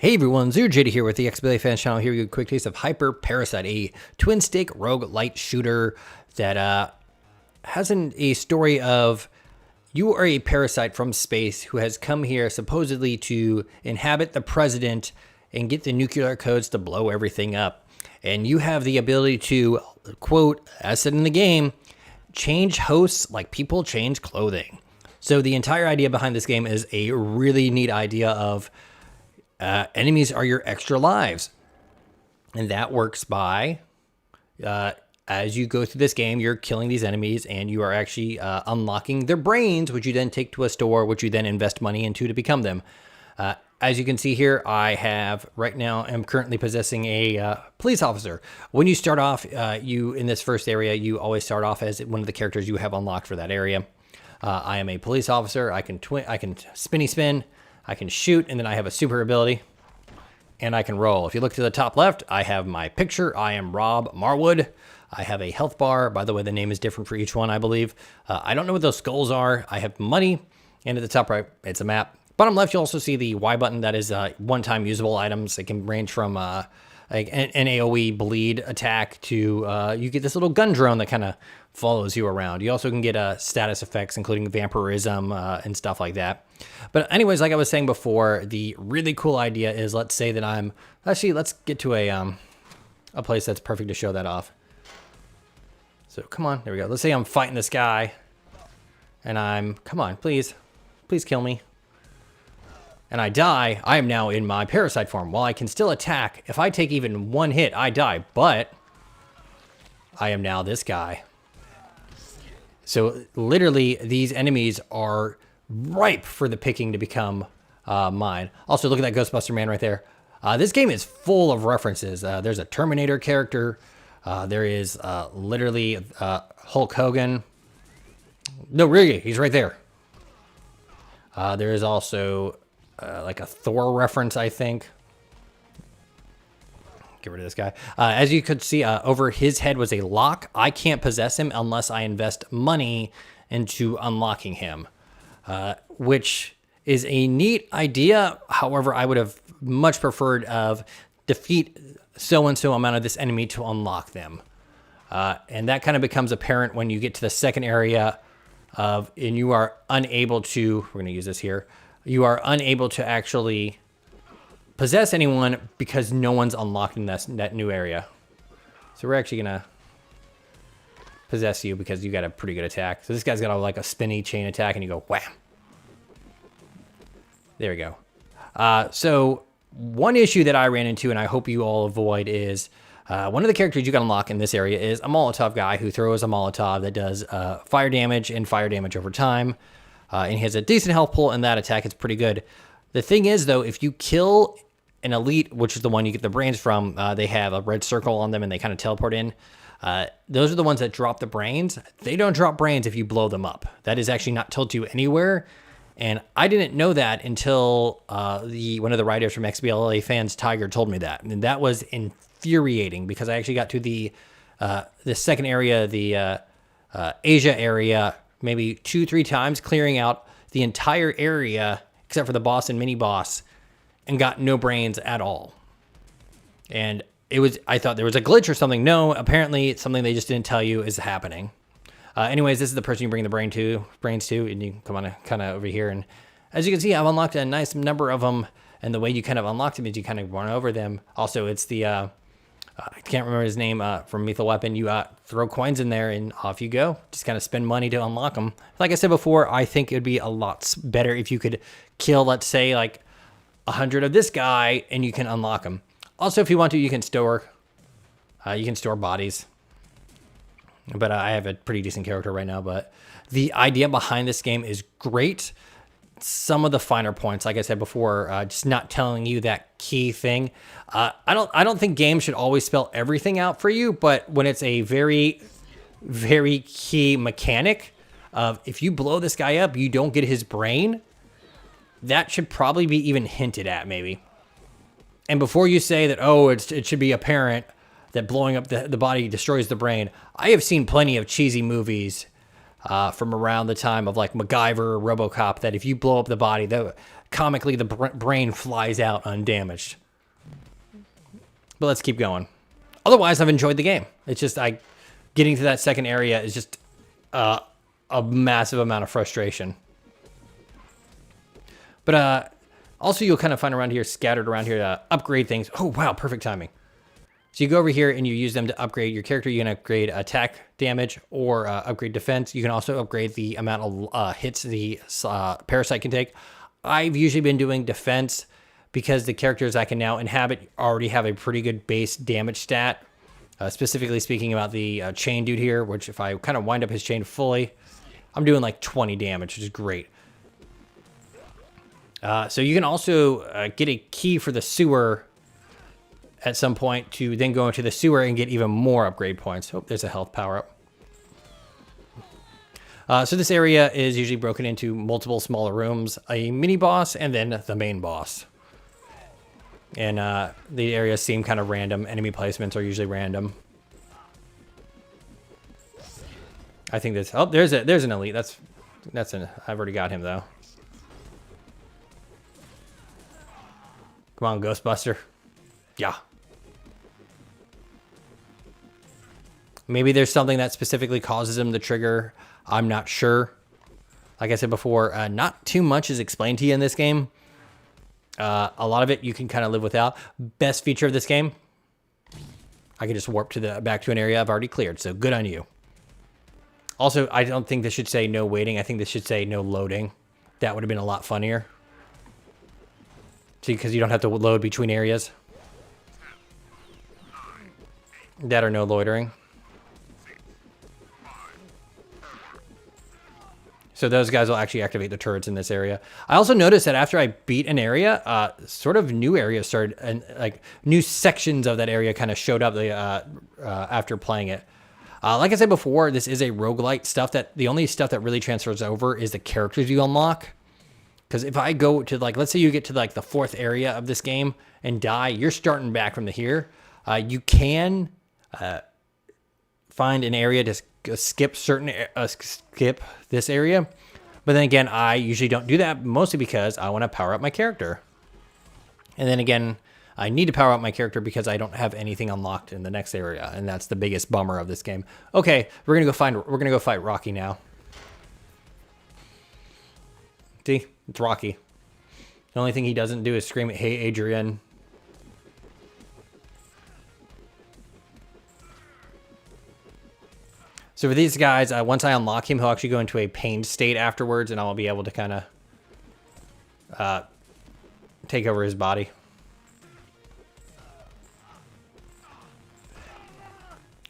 Hey everyone, ZeroJada here with the XBLA Fans channel. Here we go, quick taste of HyperParasite, a twin-stick rogue light shooter that has a story of you are a parasite from space who has come here supposedly to inhabit the president and get the nuclear codes to blow everything up. And you have the ability to, quote, as said in the game, change hosts like people change clothing. So the entire idea behind this game is a really neat idea of enemies are your extra lives. And that works by, as you go through this game, you're killing these enemies and you are actually unlocking their brains, which you then take to a store, which you then invest money into to become them. As you can see here, I have right now, I'm currently possessing a police officer. When you start off, in this first area, you always start off as one of the characters you have unlocked for that area. I am a police officer. I can spinny spin. I can shoot, and then I have a super ability, and I can roll. If you look to the top left, I have my picture. I am Rob Marwood. I have a health bar. By the way, the name is different for each one, I believe. I don't know what those skulls are. I have money, and at the top right, it's a map. Bottom left, you'll also see the Y button. That is one-time usable items. It can range from like an AoE bleed attack to you get this little gun drone that kind of follows you around. You also can get status effects, including vampirism and stuff like that. But anyways, like I was saying before, the really cool idea is, let's say that let's get to a place that's perfect to show that off. So come on, there we go. Let's say I'm fighting this guy and come on, please kill me. And I die. I am now in my parasite form. While I can still attack, if I take even one hit, I die, but I am now this guy. So literally, these enemies are ripe for the picking to become mine. Also, look at that Ghostbuster man right there. This game is full of references. There's a Terminator character. There is literally Hulk Hogan. No, really, he's right there. There is also like a Thor reference, I think. Get rid of this guy. As you could see, over his head was a lock. I can't possess him unless I invest money into unlocking him, which is a neat idea. However, I would have much preferred defeat so-and-so amount of this enemy to unlock them. And that kind of becomes apparent when you get to the second area and you are unable to, we're going to use this here, you are unable to actually possess anyone because no one's unlocked in that new area. So we're actually gonna possess you because you got a pretty good attack. So this guy's got like a spinny chain attack and you go wham. There we go. So one issue that I ran into and I hope you all avoid is one of the characters you can unlock in this area is a Molotov guy who throws a Molotov that does fire damage and fire damage over time. And he has a decent health pool, and that attack is pretty good. The thing is, though, if you kill an elite, which is the one you get the brains from, they have a red circle on them, and they kind of teleport in. Those are the ones that drop the brains. They don't drop brains if you blow them up. That is actually not told to you anywhere. And I didn't know that until one of the writers from XBLA Fans, Tiger, told me that. And that was infuriating because I actually got to the second area, the Asia area, maybe 2-3 times, clearing out the entire area except for the boss and mini boss, and got no brains at all. And I thought there was a glitch or something. No, apparently it's something they just didn't tell you is happening. Anyways, this is the person you bring the brains to, and you come on kind of over here. And as you can see, I've unlocked a nice number of them. And the way you kind of unlock them is you kind of run over them. Also, it's the I can't remember his name from Lethal Weapon. You throw coins in there and off you go. Just kind of spend money to unlock them. Like I said before, I think it would be a lot better if you could kill, let's say, like 100 of this guy and you can unlock them. Also, if you want to, you can store bodies. But I have a pretty decent character right now. But the idea behind this game is great. Some of the finer points, like I said before, just not telling you that key thing. I don't think games should always spell everything out for you, but when it's a very, very key mechanic of if you blow this guy up, you don't get his brain, that should probably be even hinted at maybe. And before you say that, oh, it should be apparent that blowing up the body destroys the brain, I have seen plenty of cheesy movies from around the time of like MacGyver or RoboCop that if you blow up the body, comically the brain flies out undamaged. But let's keep going. Otherwise, I've enjoyed the game. It's just getting to that second area is just a massive amount of frustration. But also, you'll kind of find around here, scattered around here, to upgrade things. Oh, wow, perfect timing. So you go over here and you use them to upgrade your character. You can upgrade attack damage or upgrade defense. You can also upgrade the amount of hits the parasite can take. I've usually been doing defense because the characters I can now inhabit already have a pretty good base damage stat. Specifically speaking about the chain dude here, which if I kind of wind up his chain fully, I'm doing like 20 damage, which is great. So you can also get a key for the sewer at some point to then go into the sewer and get even more upgrade points. Oh, there's a health power up. So this area is usually broken into multiple smaller rooms, a mini boss, and then the main boss. And the areas seem kind of random. Enemy placements are usually random. I think this. Oh, there's an elite. I've already got him though. Come on, Ghostbuster. Yeah. Maybe there's something that specifically causes him to trigger. I'm not sure. Like I said before, not too much is explained to you in this game. A lot of it you can kind of live without. Best feature of this game, I can just warp to back to an area I've already cleared. So good on you. Also, I don't think this should say no waiting. I think this should say no loading. That would have been a lot funnier. See, because you don't have to load between areas. That or no loitering. So those guys will actually activate the turrets in this area. I also noticed that after I beat an area, sort of new areas started, and like new sections of that area kind of showed up after playing it. Like I said before, this is a roguelite stuff that the only stuff that really transfers over is the characters you unlock. Because if I go to like, let's say you get to like the 4th area of this game and die, you're starting back from here. You can find an area to skip skip this area, but then again, I usually don't do that, mostly because I want to power up my character. And then again, I need to power up my character because I don't have anything unlocked in the next area, and that's the biggest bummer of this game. Okay, we're gonna go fight Rocky now. See, it's Rocky. The only thing he doesn't do is scream, "Hey, Adrian." So for these guys, once I unlock him, he'll actually go into a pained state afterwards, and I'll be able to kind of take over his body.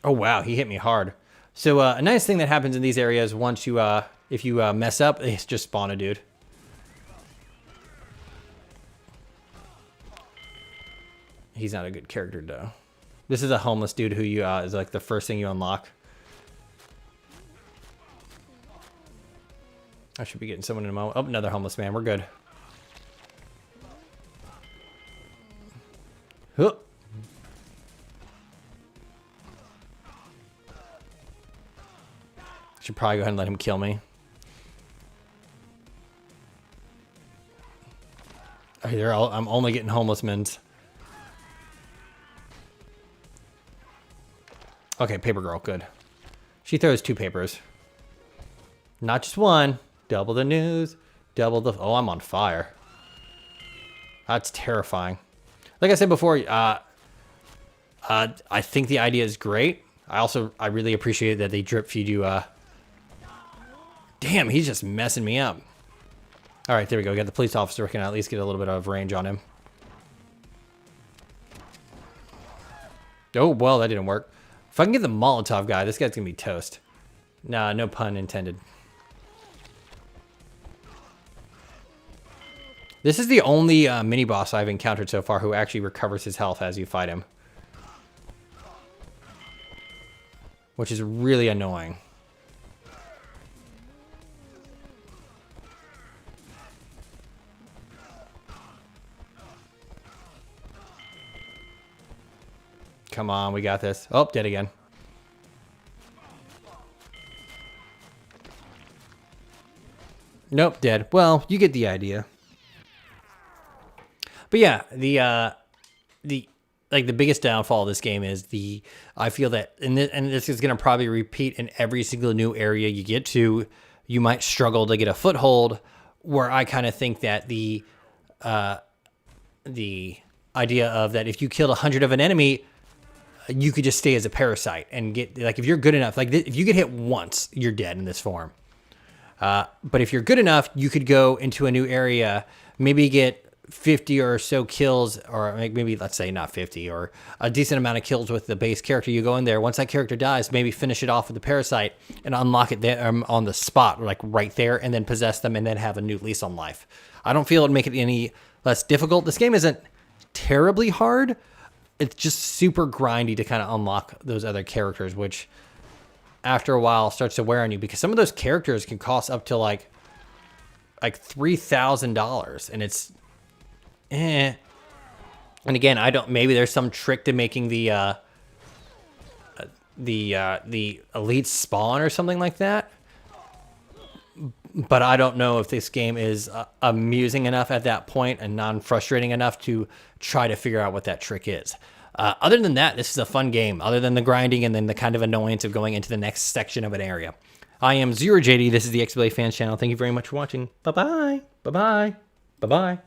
Oh, wow, he hit me hard. So a nice thing that happens in these areas, once you, if you mess up, it's just spawn a dude. He's not a good character, though. This is a homeless dude who you is like the first thing you unlock. I should be getting someone in a moment. Oh, another homeless man. We're good. Huh. Should probably go ahead and let him kill me. Oh, I'm only getting homeless men's. Okay, paper girl, good. She throws 2 papers. Not just one. Double the news. Double the... Oh, I'm on fire. That's terrifying. Like I said before, I think the idea is great. I really appreciate that they drip feed you. Damn, he's just messing me up. All right, there we go. We got the police officer. We can at least get a little bit of range on him. Oh, well, that didn't work. If I can get the Molotov guy, this guy's going to be toast. Nah, no pun intended. This is the only mini-boss I've encountered so far who actually recovers his health as you fight him. Which is really annoying. Come on, we got this. Oh, dead again. Nope, dead. Well, you get the idea. But yeah, the like the biggest downfall of this game is I feel that, and this is going to probably repeat in every single new area you get to, you might struggle to get a foothold, where I kind of think that the idea of that if you killed 100 of an enemy, you could just stay as a parasite and get, like, if you're good enough, like if you get hit once, you're dead in this form. But if you're good enough, you could go into a new area, maybe get 50 or so kills, or maybe let's say not 50, or a decent amount of kills with the base character. You go in there, once that character dies, maybe finish it off with the parasite and unlock it there on the spot, like right there, and then possess them and then have a new lease on life. I don't feel it'd make it any less difficult. This game isn't terribly hard. It's just super grindy to kind of unlock those other characters, which after a while starts to wear on you, because some of those characters can cost up to like $3,000, and it's and again, I don't, maybe there's some trick to making the elite spawn or something like that, but I don't know if this game is amusing enough at that point and non-frustrating enough to try to figure out what that trick is. Other than that, this is a fun game, other than the grinding and then the kind of annoyance of going into the next section of an area. I am ZeroJD. This is the XBLA Fans Channel. Thank you very much for watching. Bye-bye. Bye-bye. Bye-bye.